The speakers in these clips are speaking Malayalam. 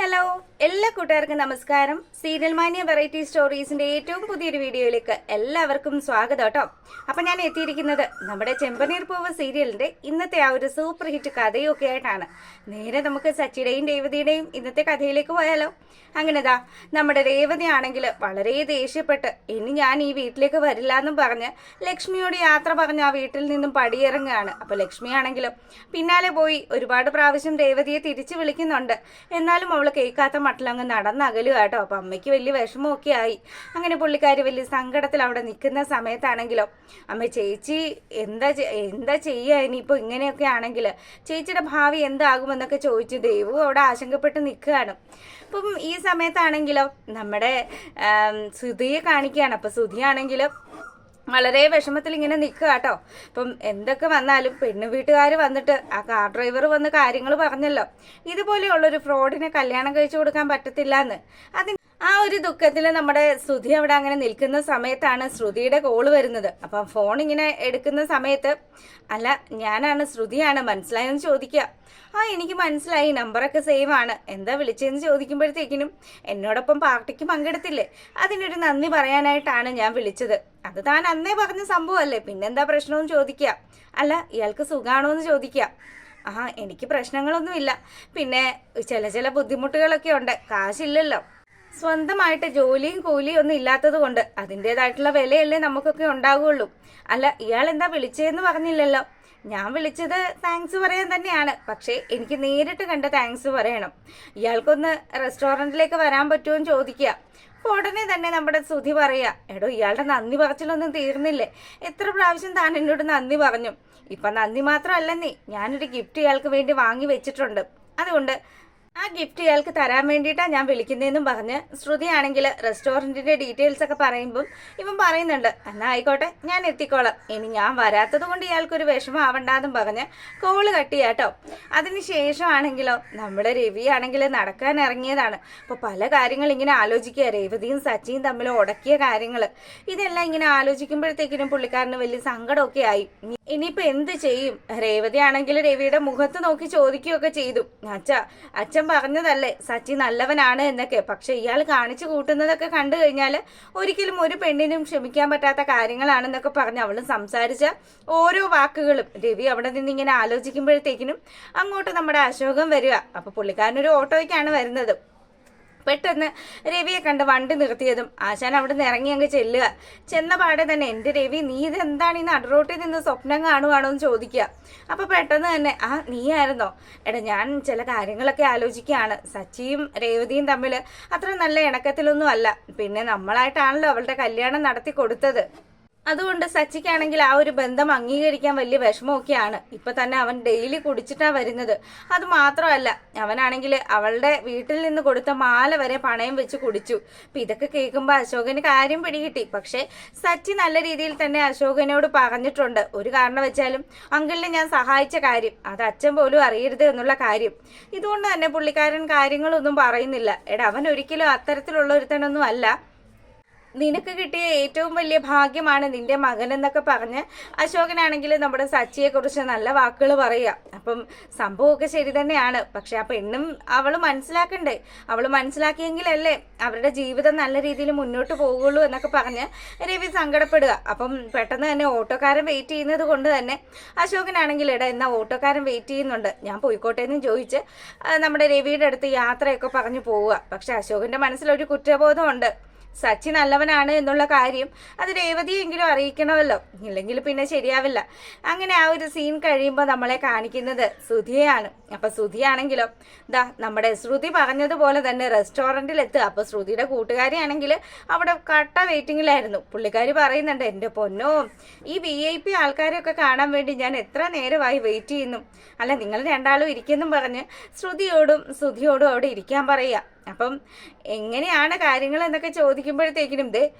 ഹലോ, എല്ലാ കൂട്ടുകാർക്കും നമസ്കാരം. സീരിയൽ മാനിയ വെറൈറ്റി സ്റ്റോറീസിന്റെ ഏറ്റവും പുതിയൊരു വീഡിയോയിലേക്ക് എല്ലാവർക്കും സ്വാഗതം കേട്ടോ. അപ്പം ഞാൻ എത്തിയിരിക്കുന്നത് നമ്മുടെ ചെമ്പനീർ പൂവ് സീരിയലിന്റെ ഇന്നത്തെ ആ ഒരു സൂപ്പർ ഹിറ്റ് കഥയൊക്കെ ആയിട്ടാണ്. നേരെ നമുക്ക് സച്ചിയുടെയും രേവതിയുടെയും ഇന്നത്തെ കഥയിലേക്ക് പോയാലോ. അങ്ങനെതാ നമ്മുടെ രേവതി ആണെങ്കിൽ വളരെ ദേഷ്യപ്പെട്ട് ഇനി ഞാൻ ഈ വീട്ടിലേക്ക് വരില്ല എന്നും പറഞ്ഞ് ലക്ഷ്മിയോട് യാത്ര പറഞ്ഞ് ആ വീട്ടിൽ നിന്നും പടിയിറങ്ങുകയാണ്. അപ്പോൾ ലക്ഷ്മി ആണെങ്കിലും പിന്നാലെ പോയി ഒരുപാട് പ്രാവശ്യം രേവതിയെ തിരിച്ചു വിളിക്കുന്നുണ്ട്. എന്നാലും അവൾ കേൾക്കാത്ത മട്ടിലങ്ങ് നടന്നകലുക കേട്ടോ. അപ്പം അമ്മയ്ക്ക് വലിയ വിഷമമൊക്കെ ആയി. അങ്ങനെ പുള്ളിക്കാരി വലിയ സങ്കടത്തിൽ അവിടെ നിൽക്കുന്ന സമയത്താണെങ്കിലോ അമ്മ ചേച്ചി എന്താ ചെയ്യുക ഇനിയിപ്പോൾ ഇങ്ങനെയൊക്കെ ആണെങ്കിൽ ചേച്ചിയുടെ ഭാവി എന്താകുമെന്നൊക്കെ ചോദിച്ചു ദേവു അവിടെ ആശങ്കപ്പെട്ട് നിൽക്കുകയാണ്. അപ്പം ഈ സമയത്താണെങ്കിലോ നമ്മുടെ സുധിയെ കാണിക്കുകയാണ്. അപ്പം സുധിയാണെങ്കിലും വളരെ വിഷമത്തിൽ ഇങ്ങനെ നിൽക്കുക കേട്ടോ. അപ്പം എന്തൊക്കെ വന്നാലും പെണ്ണു വീട്ടുകാർ വന്നിട്ട് ആ കാർ ഡ്രൈവർ വന്ന് കാര്യങ്ങൾ പറഞ്ഞല്ലോ, ഇതുപോലെയുള്ളൊരു ഫ്രോഡിനെ കല്യാണം കഴിച്ചു കൊടുക്കാൻ പറ്റത്തില്ല എന്ന്. ആ ഒരു ദുഃഖത്തിൽ നമ്മുടെ ശ്രുതി അവിടെ അങ്ങനെ നിൽക്കുന്ന സമയത്താണ് ശ്രുതിയുടെ കോള് വരുന്നത്. അപ്പം ഫോൺ ഇങ്ങനെ എടുക്കുന്ന സമയത്ത് അല്ല ഞാനാണ് ശ്രുതിയാണ് മനസ്സിലായെന്ന് ചോദിക്കുക. എനിക്ക് മനസ്സിലായി, നമ്പറൊക്കെ സേവ് ആണ്, എന്താ വിളിച്ചതെന്ന് ചോദിക്കുമ്പോഴത്തേക്കിനും എന്നോടൊപ്പം പാർട്ടിക്ക് പങ്കെടുത്തില്ലേ, അതിനൊരു നന്ദി പറയാനായിട്ടാണ് ഞാൻ വിളിച്ചത്. അത് താൻ അന്നേ പറഞ്ഞ സംഭവമല്ലേ, പിന്നെന്താ പ്രശ്നമെന്ന് ചോദിക്കുക. അല്ല ഇയാൾക്ക് സുഖാണോ എന്ന് ചോദിക്കുക. എനിക്ക് പ്രശ്നങ്ങളൊന്നുമില്ല, പിന്നെ ചില ബുദ്ധിമുട്ടുകളൊക്കെ ഉണ്ട്, കാശില്ലല്ലോ, സ്വന്തമായിട്ട് ജോലിയും കൂലിയും ഒന്നും ഇല്ലാത്തത് കൊണ്ട് അതിൻ്റെതായിട്ടുള്ള വിലയല്ലേ നമുക്കൊക്കെ ഉണ്ടാകുള്ളൂ. അല്ല ഇയാൾ എന്താ വിളിച്ചതെന്ന് പറഞ്ഞില്ലല്ലോ. ഞാൻ വിളിച്ചത് താങ്ക്സ് പറയാൻ തന്നെയാണ്, പക്ഷേ എനിക്ക് നേരിട്ട് കണ്ട താങ്ക്സ് പറയണം. ഇയാൾക്കൊന്ന് റെസ്റ്റോറൻറ്റിലേക്ക് വരാൻ പറ്റുമോ എന്ന് ചോദിക്കുക. ഉടനെ തന്നെ നമ്മുടെ ശ്രുതി പറയുക, എടോ ഇയാളുടെ നന്ദി പറച്ചിലൊന്നും തീർന്നില്ലേ, എത്ര പ്രാവശ്യം താൻ എന്നോട് നന്ദി പറഞ്ഞു. ഇപ്പം നന്ദി മാത്രമല്ലെന്നേ, ഞാനൊരു ഗിഫ്റ്റ് ഇയാൾക്ക് വേണ്ടി വാങ്ങി വെച്ചിട്ടുണ്ട്, അതുകൊണ്ട് ആ ഗിഫ്റ്റ് ഇയാൾക്ക് തരാൻ വേണ്ടിയിട്ടാണ് ഞാൻ വിളിക്കുന്നതെന്നും പറഞ്ഞ് ശ്രുതിയാണെങ്കിൽ റെസ്റ്റോറൻറ്റിൻ്റെ ഡീറ്റെയിൽസ് ഒക്കെ പറയുമ്പം ഇവൻ പറയുന്നുണ്ട്, എന്നാൽ ആയിക്കോട്ടെ ഞാൻ എത്തിക്കോളാം, ഇനി ഞാൻ വരാത്തത് കൊണ്ട് ഇയാൾക്കൊരു വിഷമം ആവണ്ടെന്നും പറഞ്ഞ് കോള് കട്ട് ചെയ്യാട്ടോ. അതിനുശേഷമാണെങ്കിലോ നമ്മുടെ രവി ആണെങ്കിൽ നടക്കാൻ ഇറങ്ങിയതാണ്. അപ്പോൾ പല കാര്യങ്ങൾ ഇങ്ങനെ ആലോചിക്കുക, രേവതിയും സച്ചിയും തമ്മിൽ ഉടക്കിയ കാര്യങ്ങൾ, ഇതെല്ലാം ഇങ്ങനെ ആലോചിക്കുമ്പോഴത്തേക്കിനും പുള്ളിക്കാരന് വലിയ സങ്കടമൊക്കെ ആയി. ഇനിയിപ്പോൾ എന്ത് ചെയ്യും? രേവതി ആണെങ്കിൽ രവിയുടെ മുഖത്ത് നോക്കി ചോദിക്കുകയൊക്കെ ചെയ്തു, അച്ഛൻ പറഞ്ഞതല്ലേ സച്ചി നല്ലവനാണ് എന്നൊക്കെ, പക്ഷെ ഇയാൾ കാണിച്ചു കൂട്ടുന്നതൊക്കെ കണ്ടു കഴിഞ്ഞാൽ ഒരിക്കലും ഒരു പെണ്ണിനും ക്ഷമിക്കാൻ പറ്റാത്ത കാര്യങ്ങളാണെന്നൊക്കെ പറഞ്ഞ് അവളും സംസാരിച്ച ഓരോ വാക്കുകളും രവി അവിടെ നിന്ന് ഇങ്ങനെ ആലോചിക്കുമ്പോഴത്തേക്കിനും അങ്ങോട്ട് നമ്മുടെ അശോകം വരിക. അപ്പോൾ പുള്ളിക്കാരനൊരു ഓട്ടോയ്ക്കാണ് വരുന്നത്. പെട്ടെന്ന് രവിയെ കണ്ട് വണ്ടി നിർത്തിയതും ആശാൻ അവിടെ നിന്ന് ഇറങ്ങി അങ്ങ് ചെല്ലുക. ചെന്ന പാടെ തന്നെ എൻ്റെ രവി നീ ഇതെന്താണ് ഈ നടുറോട്ടിൽ നിന്ന് സ്വപ്നം കാണുവാണോ എന്ന് ചോദിക്കുക. അപ്പോൾ പെട്ടെന്ന് തന്നെ നീയായിരുന്നോ? എടാ ഞാൻ ചില കാര്യങ്ങളൊക്കെ ആലോചിക്കുകയാണ്, സച്ചിയും രേവതിയും തമ്മിൽ അത്ര നല്ല ഇണക്കത്തിലൊന്നും അല്ല, പിന്നെ നമ്മളായിട്ടാണല്ലോ അവളുടെ കല്യാണം നടത്തി കൊടുത്തത്, അതുകൊണ്ട് സച്ചിക്കാണെങ്കിൽ ആ ഒരു ബന്ധം അംഗീകരിക്കാൻ വലിയ വിഷമമൊക്കെയാണ്. ഇപ്പൊ തന്നെ അവൻ ഡെയിലി കുടിച്ചിട്ടാ വരുന്നത്. അത് മാത്രമല്ല അവനാണെങ്കിൽ അവളുടെ വീട്ടിൽ നിന്ന് കൊടുത്ത മാല വരെ പണയം വെച്ച് കുടിച്ചു. അപ്പൊ ഇതൊക്കെ കേൾക്കുമ്പോൾ അശോകന് കാര്യം പിടികിട്ടി. പക്ഷെ സച്ചി നല്ല രീതിയിൽ തന്നെ അശോകനോട് പറഞ്ഞിട്ടുണ്ട്, ഒരു കാരണം വെച്ചാലും അങ്കിളിനെ ഞാൻ സഹായിച്ച കാര്യം അത് അച്ഛൻ പോലും അറിയരുത് എന്നുള്ള കാര്യം. ഇതുകൊണ്ട് തന്നെ പുള്ളിക്കാരൻ കാര്യങ്ങളൊന്നും പറയുന്നില്ല. അവൻ ഒരിക്കലും അത്തരത്തിലുള്ള ഒരുത്തനൊന്നും അല്ല, നിനക്ക് കിട്ടിയ ഏറ്റവും വലിയ ഭാഗ്യമാണ് നിന്റെ മകൻ എന്നൊക്കെ പറഞ്ഞ് അശോകനാണെങ്കിൽ നമ്മുടെ സച്ചിയെക്കുറിച്ച് നല്ല വാക്കുകൾ പറയുക. അപ്പം സംഭവമൊക്കെ ശരി തന്നെയാണ്, പക്ഷെ ആ പെണ്ണും അവൾ മനസ്സിലാക്കണ്ടേ, അവൾ മനസ്സിലാക്കിയെങ്കിലല്ലേ അവരുടെ ജീവിതം നല്ല രീതിയിൽ മുന്നോട്ട് പോകുള്ളൂ എന്നൊക്കെ പറഞ്ഞ് രവി സങ്കടപ്പെടുക. അപ്പം പെട്ടെന്ന് തന്നെ ഓട്ടോക്കാരൻ വെയിറ്റ് ചെയ്യുന്നത് കൊണ്ട് തന്നെ അശോകനാണെങ്കിൽ എന്നാൽ ഓട്ടോക്കാരൻ വെയിറ്റ് ചെയ്യുന്നുണ്ട്, ഞാൻ പോയിക്കോട്ടെ എന്ന് ചോദിച്ച് നമ്മുടെ രവിയുടെ അടുത്ത് യാത്രയൊക്കെ പറഞ്ഞു പോവുക. പക്ഷെ അശോകൻ്റെ മനസ്സിലൊരു കുറ്റബോധമുണ്ട്, സച്ചി നല്ലവനാണ് എന്നുള്ള കാര്യം അത് രേവതിയെങ്കിലും അറിയിക്കണമല്ലോ, ഇല്ലെങ്കിൽ പിന്നെ ശരിയാവില്ല. അങ്ങനെ ആ ഒരു സീൻ കഴിയുമ്പോൾ നമ്മളെ കാണിക്കുന്നത് സുധിയാണ്. അപ്പം സുധിയാണെങ്കിലോ നമ്മുടെ ശ്രുതി പറഞ്ഞതുപോലെ തന്നെ റെസ്റ്റോറൻറ്റിൽ എത്തുക. അപ്പോൾ ശ്രുതിയുടെ കൂട്ടുകാരിയാണെങ്കിൽ അവിടെ കട്ട വെയിറ്റിങ്ങിലായിരുന്നു. പുള്ളിക്കാരി പറയുന്നുണ്ട്, എൻ്റെ പൊന്നോ ഈ VIP ആൾക്കാരെയൊക്കെ കാണാൻ വേണ്ടി ഞാൻ എത്ര നേരമായി വെയിറ്റ് ചെയ്യുന്നു, അല്ല നിങ്ങൾ രണ്ടാളും ഇരിക്കുമെന്നും പറഞ്ഞ് ശ്രുതിയോടും സുധിയോടും അവിടെ ഇരിക്കാൻ പറയുക. അപ്പം എങ്ങനെയാണ് കാര്യങ്ങൾ എന്നൊക്കെ ചോദിക്കുമ്പോഴത്തേക്കിനും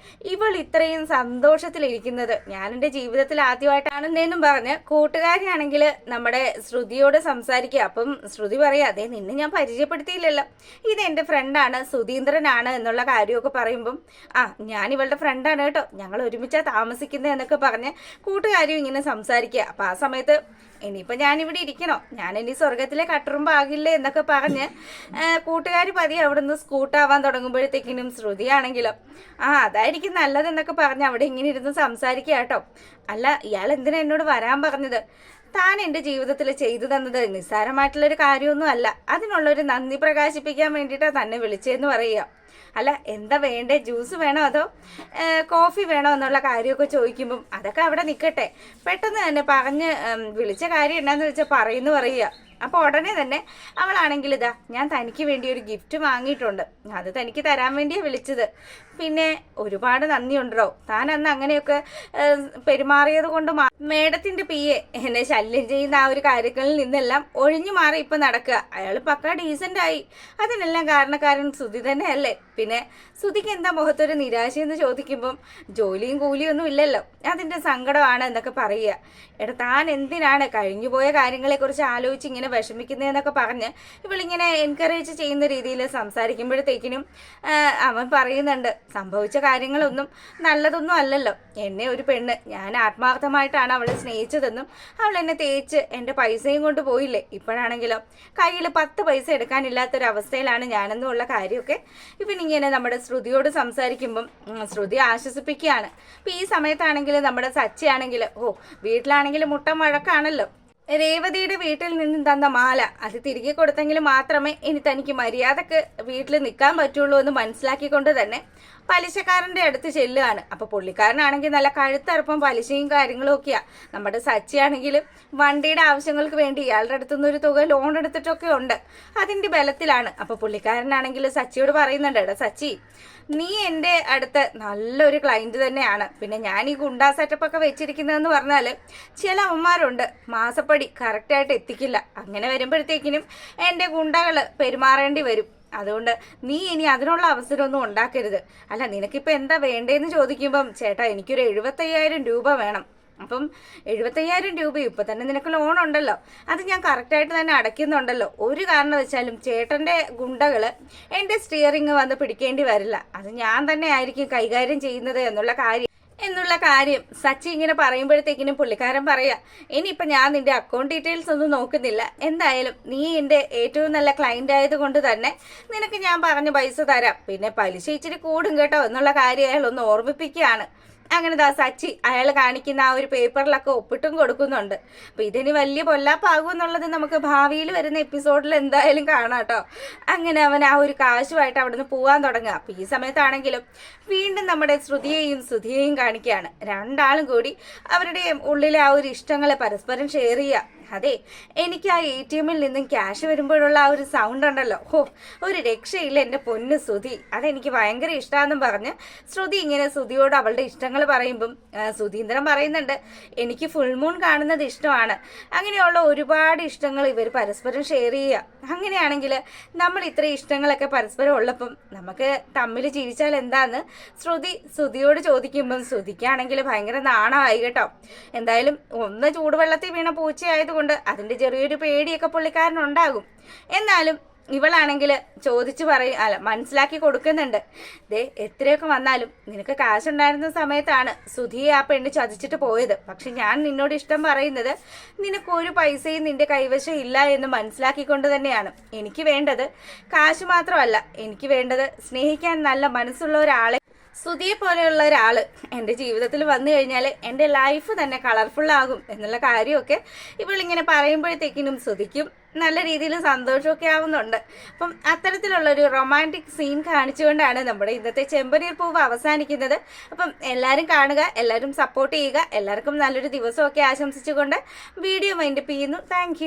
ഇവൾ ഇത്രയും സന്തോഷത്തിലിരിക്കുന്നത് ഞാൻ എൻ്റെ ജീവിതത്തിൽ ആദ്യമായിട്ടാണെന്നേന്നും പറഞ്ഞ് കൂട്ടുകാരിയാണെങ്കിൽ നമ്മുടെ ശ്രുതിയോട് സംസാരിക്കുക. അപ്പം ശ്രുതി പറയാം, നിന്നെ ഞാൻ പരിചയപ്പെടുത്തിയില്ലല്ലോ, ഇത് എൻ്റെ ഫ്രണ്ടാണ് സുധീന്ദ്രനാണ് എന്നുള്ള കാര്യമൊക്കെ പറയുമ്പം ഞാൻ ഇവളുടെ ഫ്രണ്ടാണ് കേട്ടോ, ഞങ്ങൾ ഒരുമിച്ചാണ് താമസിക്കുന്നത് എന്നൊക്കെ പറഞ്ഞ് കൂട്ടുകാരിയും ഇങ്ങനെ സംസാരിക്കുക. അപ്പം ആ സമയത്ത് ഇനിയിപ്പോൾ ഞാനിവിടെ ഇരിക്കണോ, ഞാനിനി സ്വർഗത്തിലെ കട്ടുറുമ്പാകില്ലേ എന്നൊക്കെ പറഞ്ഞ് കൂട്ടുകാർ പതിയെ അവിടെ നിന്ന് സ്കൂട്ടാവാൻ തുടങ്ങുമ്പോഴത്തേക്കിനും ശ്രുതിയാണെങ്കിലോ അതായിരിക്കും നല്ലതെന്നൊക്കെ പറഞ്ഞ് അവിടെ ഇങ്ങനെ ഇരുന്ന് സംസാരിക്കുക കേട്ടോ. അല്ല, ഇയാൾ എന്തിനാ എന്നോട് വരാൻ പറഞ്ഞത്? താൻ എൻ്റെ ജീവിതത്തിൽ ചെയ്തു തന്നത് നിസ്സാരമായിട്ടുള്ളൊരു കാര്യമൊന്നും അല്ല, അതിനുള്ളൊരു നന്ദി പ്രകാശിപ്പിക്കാൻ വേണ്ടിയിട്ടാണ് തന്നെ വിളിച്ചതെന്ന് പറയുക. അല്ല, എന്താ വേണ്ടേ, ജ്യൂസ് വേണോ അതോ കോഫി വേണോ എന്നുള്ള കാര്യമൊക്കെ ചോദിക്കുമ്പം അതൊക്കെ അവിടെ നിൽക്കട്ടെ, പെട്ടെന്ന് തന്നെ പറഞ്ഞ് വിളിച്ച കാര്യം എന്നാന്ന് വെച്ചാൽ പറയുക. അപ്പോൾ ഉടനെ തന്നെ അവളാണെങ്കിൽ ഇതാ ഞാൻ തനിക്ക് വേണ്ടി ഒരു ഗിഫ്റ്റ് വാങ്ങിയിട്ടുണ്ട്, അത് തനിക്ക് തരാൻ വേണ്ടിയാണ് വിളിച്ചത്. പിന്നെ ഒരുപാട് നന്ദിയുണ്ടോ, താൻ അന്ന് അങ്ങനെയൊക്കെ പെരുമാറിയത് കൊണ്ട് മേഡത്തിൻ്റെ പിയെ എന്നെ ശല്യം ചെയ്യുന്ന ആ ഒരു കാര്യങ്ങളിൽ നിന്നെല്ലാം ഒഴിഞ്ഞു മാറി ഇപ്പം നടക്കുക. അയാൾ പക്ക ഡീസൻ്റായി. അതിനെല്ലാം കാരണക്കാരൻ സുധി തന്നെയല്ലേ? പിന്നെ സുധിക്ക് എന്താ മുഖത്തൊരു നിരാശയെന്ന് ചോദിക്കുമ്പം ജോലിയും കൂലിയും ഒന്നും ഇല്ലല്ലോ, അതിൻ്റെ സങ്കടമാണ് എന്നൊക്കെ പറയുക. എടാ, താൻ എന്തിനാണ് കഴിഞ്ഞുപോയ കാര്യങ്ങളെക്കുറിച്ച് ആലോചിച്ച് ഇങ്ങനെ വിഷമിക്കുന്നതെന്നൊക്കെ പറഞ്ഞ് ഇവളിങ്ങനെ എൻകറേജ് ചെയ്യുന്ന രീതിയിൽ സംസാരിക്കുമ്പോഴത്തേക്കിനും അവൻ പറയുന്നുണ്ട്, സംഭവിച്ച കാര്യങ്ങളൊന്നും നല്ലതൊന്നും അല്ലല്ലോ. എന്നെ ഒരു പെണ്ണ്, ഞാൻ ആത്മാർത്ഥമായിട്ടാണ് അവളെ സ്നേഹിച്ചതെന്നും അവൾ എന്നെ തേച്ച് എൻ്റെ പൈസയും കൊണ്ട് പോയില്ലേ, ഇപ്പോഴാണെങ്കിലോ കയ്യിൽ 10 പൈസ എടുക്കാനില്ലാത്തൊരവസ്ഥയിലാണ് ഞാനെന്നുള്ള കാര്യമൊക്കെ ഇവനിങ്ങനെ നമ്മുടെ ശ്രുതിയോട് സംസാരിക്കുമ്പം ശ്രുതി ആശ്വസിപ്പിക്കുകയാണ്. അപ്പം ഈ സമയത്താണെങ്കിൽ നമ്മുടെ സച്ചിയാണെങ്കിൽ വീട്ടിലാണെങ്കിൽ മുട്ടം വഴക്കാണല്ലോ. രേവതിയുടെ വീട്ടിൽ നിന്നും തന്ന മാല അത് തിരികെ കൊടുത്തെങ്കിൽ മാത്രമേ ഇനി തനിക്ക് മര്യാദക്ക് വീട്ടിൽ നിൽക്കാൻ പറ്റുള്ളൂ എന്ന് മനസ്സിലാക്കിക്കൊണ്ട് തന്നെ പലിശക്കാരൻ്റെ അടുത്ത് ചെല്ലുകയാണ്. അപ്പോൾ പുള്ളിക്കാരനാണെങ്കിൽ നല്ല കഴുത്തറുപ്പം പലിശയും കാര്യങ്ങളും ഒക്കെയാണ്. നമ്മുടെ സച്ചിയാണെങ്കിൽ വണ്ടിയുടെ ആവശ്യങ്ങൾക്ക് വേണ്ടി ഇയാളുടെ അടുത്തുനിന്ന് ഒരു തുക ലോൺ എടുത്തിട്ടൊക്കെ ഉണ്ട്, അതിൻ്റെ ബലത്തിലാണ്. അപ്പോൾ പുള്ളിക്കാരനാണെങ്കിൽ സച്ചിയോട് പറയുന്നുണ്ട്, എടാ സച്ചി, നീ എൻ്റെ അടുത്ത് നല്ലൊരു ക്ലയൻറ്റ് തന്നെയാണ്. പിന്നെ ഞാൻ ഈ ഗുണ്ടാ സെറ്റപ്പൊക്കെ വെച്ചിരിക്കുന്നതെന്ന് പറഞ്ഞാൽ ചില അവന്മാരുണ്ട് മാസപ്പടി കറക്റ്റായിട്ട് എത്തിക്കില്ല. അങ്ങനെ വരുമ്പോഴത്തേക്കിനും എൻ്റെ ഗുണ്ടകൾ പെരുമാറേണ്ടി വരും. അതുകൊണ്ട് നീ ഇനി അതിനുള്ള അവസരമൊന്നും ഉണ്ടാക്കരുത്. അല്ല, നിനക്കിപ്പോൾ എന്താ വേണ്ടതെന്ന് ചോദിക്കുമ്പം ചേട്ടാ എനിക്കൊരു 75,000 രൂപ വേണം. അപ്പം 75,000 രൂപ ഇപ്പം തന്നെ നിനക്ക് ലോൺ ഉണ്ടല്ലോ, അത് ഞാൻ കറക്റ്റായിട്ട് തന്നെ അടയ്ക്കുന്നുണ്ടല്ലോ. ഒരു കാരണം വെച്ചാലും ചേട്ടൻ്റെ ഗുണ്ടകൾ എൻ്റെ സ്റ്റിയറിങ് വന്ന് പിടിക്കേണ്ടി വരില്ല, അത് ഞാൻ തന്നെ ആയിരിക്കും കൈകാര്യം ചെയ്യുന്നത് എന്നുള്ള കാര്യം സച്ചി ഇങ്ങനെ പറയുമ്പോഴത്തേക്കിനും പുള്ളിക്കാരൻ പറയാ, ഇനിയിപ്പോൾ ഞാൻ നിന്റെ അക്കൗണ്ട് ഡീറ്റെയിൽസ് ഒന്നും നോക്കുന്നില്ല, എന്തായാലും നീ എൻ്റെ ഏറ്റവും നല്ല ക്ലയൻ്റ് ആയതുകൊണ്ട് തന്നെ നിനക്ക് ഞാൻ പറഞ്ഞ പൈസ തരാം, പിന്നെ പലിശ ഇച്ചിരി കൂടും കേട്ടോ എന്നുള്ള കാര്യം അയാൾ ഒന്ന് ഓർമ്മിപ്പിക്കുകയാണ്. അങ്ങനെ സച്ചി അയാൾ കാണിക്കുന്ന ആ ഒരു പേപ്പറിലൊക്കെ ഒപ്പിട്ടും കൊടുക്കുന്നുണ്ട്. അപ്പോൾ ഇതിന് വലിയ പൊല്ലാപ്പാകും എന്നുള്ളത് നമുക്ക് ഭാവിയിൽ വരുന്ന എപ്പിസോഡിൽ എന്തായാലും കാണാം കേട്ടോ. അങ്ങനെ അവൻ ആ ഒരു കാശുമായിട്ട് അവിടെ നിന്ന് പോകാൻ തുടങ്ങുക. അപ്പോൾ ഈ സമയത്താണെങ്കിലും വീണ്ടും നമ്മുടെ സുധിയെയും കാണിക്കുകയാണ്. രണ്ടാളും കൂടി അവരുടെ ഉള്ളിലെ ആ ഒരു ഇഷ്ടങ്ങളെ പരസ്പരം ഷെയർ ചെയ്യുക. അതെ, എനിക്ക് ആ ATM നിന്നും ക്യാഷ് വരുമ്പോഴുള്ള ആ ഒരു സൗണ്ട് ഉണ്ടല്ലോ, ഒരു രക്ഷയില്ല എൻ്റെ പൊന്ന് ശ്രുതി, അതെനിക്ക് ഭയങ്കര ഇഷ്ടമാണെന്നും പറഞ്ഞ് ശ്രുതി ഇങ്ങനെ ശ്രുതിയോട് അവളുടെ ഇഷ്ടങ്ങൾ പറയുമ്പം സുധീന്ദ്രൻ പറയുന്നുണ്ട്, എനിക്ക് ഫുൾ മൂൺ കാണുന്നത് ഇഷ്ടമാണ്. അങ്ങനെയുള്ള ഒരുപാട് ഇഷ്ടങ്ങൾ ഇവർ പരസ്പരം ഷെയർ ചെയ്യുക. അങ്ങനെയാണെങ്കിൽ നമ്മൾ ഇത്ര ഇഷ്ടങ്ങളൊക്കെ പരസ്പരം ഉള്ളപ്പം നമുക്ക് തമ്മിൽ ജീവിച്ചാൽ എന്താന്ന് ശ്രുതിയോട് ചോദിക്കുമ്പം ശ്രുതിക്കാണെങ്കിൽ ഭയങ്കര നാണമായി കേട്ടോ. എന്തായാലും ഒന്ന് ചൂടുവെള്ളത്തിൽ വീണ പൂച്ചയായതുകൊണ്ട് അതിന്റെ ചെറിയൊരു പേടിയൊക്കെ പുള്ളിക്കാരനുണ്ടാകും. എന്നാലും ഇവളാണെങ്കിൽ ചോദിച്ചു മനസ്സിലാക്കി കൊടുക്കുന്നുണ്ട്, ദേ എത്രയൊക്കെ വന്നാലും നിനക്ക് കാശുണ്ടായിരുന്ന സമയത്താണ് സുധിയെ ആ പെണ്ണ് ചതിച്ചിട്ട് പോയത്. പക്ഷെ ഞാൻ നിന്നോട് ഇഷ്ടം പറയുന്നത് നിനക്കൊരു പൈസയും നിന്റെ കൈവശം ഇല്ല എന്ന് മനസ്സിലാക്കിക്കൊണ്ട് തന്നെയാണ്. എനിക്ക് വേണ്ടത് കാശ് മാത്രമല്ല, എനിക്ക് വേണ്ടത് സ്നേഹിക്കാൻ നല്ല മനസ്സുള്ള ഒരാളെ, സുധിയെ പോലെയുള്ള ഒരാൾ എൻ്റെ ജീവിതത്തിൽ വന്നു കഴിഞ്ഞാൽ എൻ്റെ ലൈഫ് തന്നെ കളർഫുള്ളാകും എന്നുള്ള കാര്യമൊക്കെ ഇവളിങ്ങനെ പറയുമ്പോഴത്തേക്കിനും സുധിക്കും നല്ല രീതിയിൽ സന്തോഷമൊക്കെ ആവുന്നുണ്ട്. അപ്പം അത്തരത്തിലുള്ളൊരു റൊമാൻറ്റിക് സീൻ കാണിച്ചുകൊണ്ടാണ് നമ്മുടെ ഇന്നത്തെ ചെമ്പനീർ പൂവ് അവസാനിക്കുന്നത്. അപ്പം എല്ലാവരും കാണുക, എല്ലാവരും സപ്പോർട്ട് ചെയ്യുക, എല്ലാവർക്കും നല്ലൊരു ദിവസമൊക്കെ ആശംസിച്ചുകൊണ്ട് വീഡിയോ വൈൻഡപ്പ് ചെയ്യുന്നു. താങ്ക്